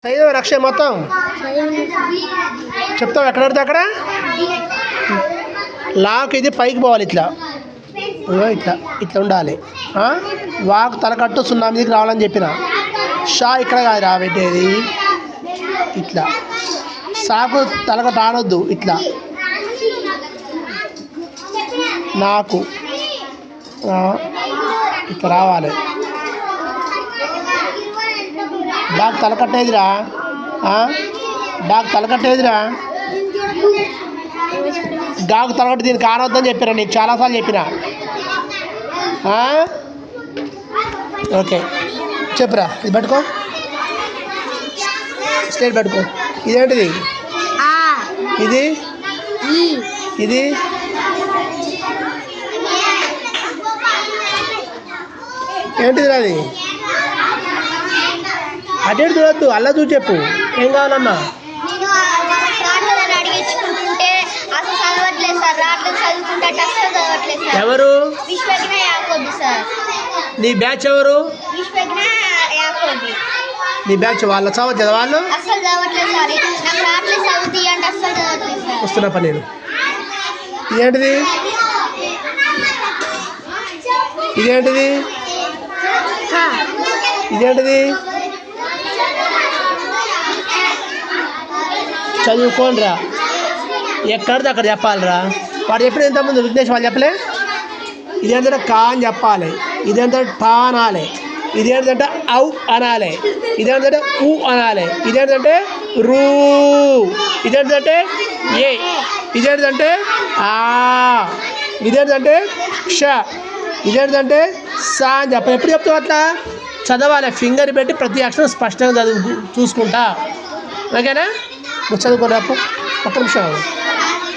చదివా అక్షయ్ మొత్తం చెప్తావు ఎక్కడ పడితే అక్కడ. లాక్ ఇది పైకి పోవాలి, ఇట్లా ఇట్లా ఇట్లా ఉండాలి. వాక్ తలకట్టు 0 మీదకి రావాలని చెప్పిన. షా ఇక్కడ కాదు రా పెట్టేది, ఇట్లా. సాకు తలకట్టు ఆనొద్దు, ఇట్లా. నాకు ఇట్లా రావాలి. డాక్ తలకట్టేదిరా, డాక్ తలకట్టేదిరా. డాక్ తలకట్టు దీనికి ఆనొద్దని చెప్పినా నీకు చాలాసార్లు చెప్పిన. ఓకే చెప్పురా. ఇది పట్టుకో, స్ట్రైట్ పట్టుకో. ఇదేంటిది? ఇది ఇది ఏంటిది? అది అటే చూడొద్దు, అలా చూసి చెప్పు. ఏం కావాలమ్మా? ఎవరు నీ బ్యాచ్? ఎవరు నీ బ్యాచ్? వాళ్ళ చదవట్లేదు వాళ్ళు. వస్తున్నా పని నేను. ఇదేంటిది? ఇదేంటిది? ఇదేంటిది? చదువుకోండిరా, ఎక్కడిది అక్కడ చెప్పాలిరా. వాడు చెప్పిన ఇంతకుముందు విఘ్నేష్ వాళ్ళు చెప్పలే. ఇదేంటంటే కా అని చెప్పాలి, ఇదేంటంటే టా అనాలి, ఇదేంటంటే ఔ అనాలి, ఇదేంటంటే ఊ అనాలి, ఇదేంటంటే రూ, ఇదేంటంటే ఏ, ఇదేంటంటే ఆ, ఇదేంటంటే క్ష, ఇదేంటంటే సా అని చెప్పాలి. ఎప్పుడు చెప్తావు అట్లా చదవాలి. ఫింగర్ పెట్టి ప్రతి అక్షరం స్పష్టంగా చదువు చూసుకుంటా. ఓకేనా? చదువుకోరా. ఒక్క నిమిషం.